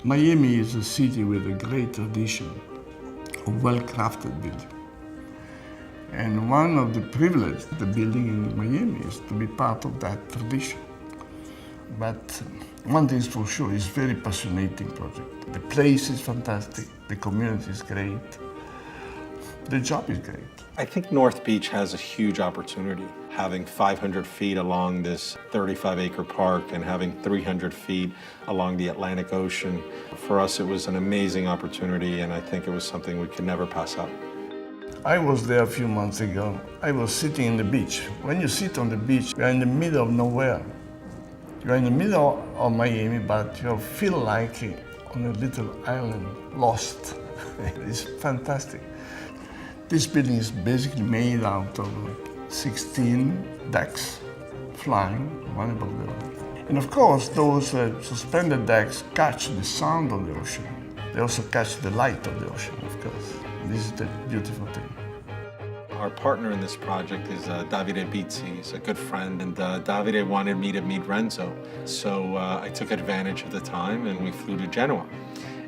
Miami is a city with a great tradition of well-crafted building. And one of the privileges of the building in Miami is to be part of that tradition. But one thing is for sure, it's a very passionate project. The place is fantastic, the community is great, the job is great. I think North Beach has a huge opportunity. Having 500 feet along this 35-acre park and having 300 feet along the Atlantic Ocean, for us it was an amazing opportunity, and I think it was something we could never pass up. I was there a few months ago. I was sitting on the beach. When you sit on the beach, you're in the middle of nowhere. You're in the middle of Miami, but you feel like on a little island, lost. It's fantastic. This building is basically made out of 16 decks flying one above the other. And of course, those suspended decks catch the sound of the ocean. They also catch the light of the ocean, of course. This is the beautiful thing. Our partner in this project is Davide Bizzi. He's a good friend, and Davide wanted me to meet Renzo. So I took advantage of the time and we flew to Genoa.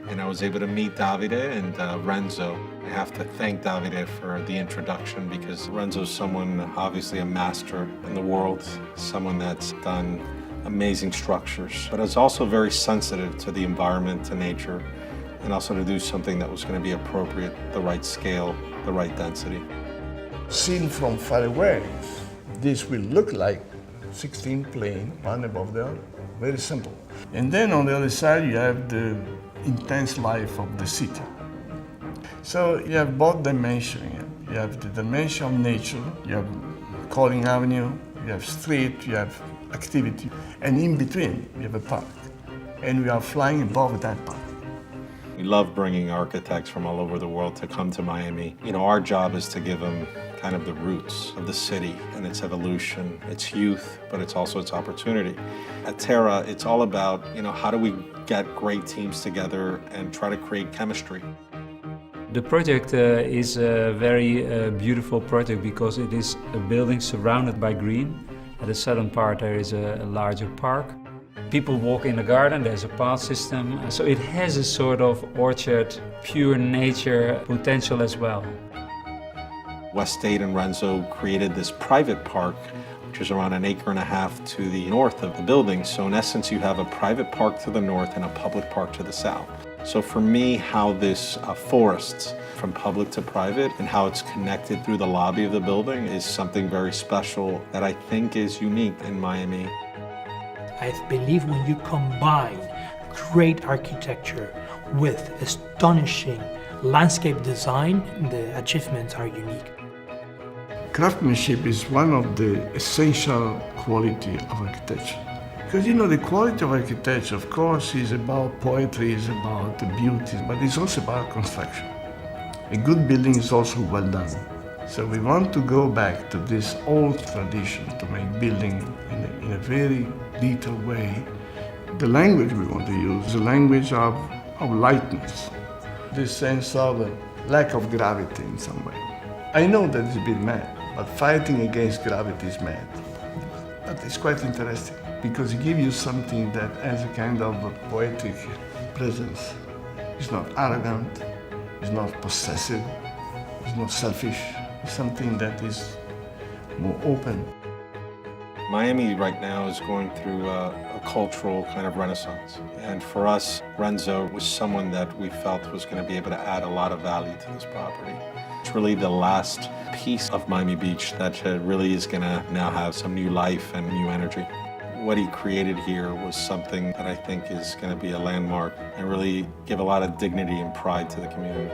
And I was able to meet Davide and Renzo. I have to thank Davide for the introduction because Renzo's someone, obviously a master in the world, someone that's done amazing structures, but is also very sensitive to the environment, to nature, and also to do something that was going to be appropriate, the right scale, the right density. Seen from far away, this will look like 16 planes, one above the other. Very simple. And then on the other side, you have the intense life of the city. So you have both dimensions. You have the dimension of nature, you have Collin Avenue, you have street, you have activity, and in between, you have a park. And we are flying above that park. We love bringing architects from all over the world to come to Miami. You know, our job is to give them kind of the roots of the city and its evolution, its youth, but it's also its opportunity. At Terra, it's all about, you know, how do we get great teams together and try to create chemistry. The project is a very beautiful project because it is a building surrounded by green. At the southern part there is a larger park. People walk in the garden, there's a path system, so it has a sort of orchard, pure nature potential as well. West State and Renzo created this private park, which is around 1.5 acres to the north of the building. So in essence, you have a private park to the north and a public park to the south. So for me, how this forests from public to private and how it's connected through the lobby of the building is something very special that I think is unique in Miami. I believe when you combine great architecture with astonishing landscape design, the achievements are unique. Craftsmanship is one of the essential qualities of architecture. Because you know, the quality of architecture, of course, is about poetry, is about the beauty, but it's also about construction. A good building is also well done. So we want to go back to this old tradition to make building in a very detailed way. The language we want to use is the language of lightness, this sense of lack of gravity in some way. I know that it's a bit mad, but fighting against gravity is mad. But it's quite interesting because it gives you something that has a kind of a poetic presence. It's not arrogant, it's not possessive, it's not selfish. It's something that is more open. Miami right now is going through a cultural kind of renaissance. And for us, Renzo was someone that we felt was going to be able to add a lot of value to this property. It's really the last piece of Miami Beach that really is going to now have some new life and new energy. What he created here was something that I think is going to be a landmark and really give a lot of dignity and pride to the community.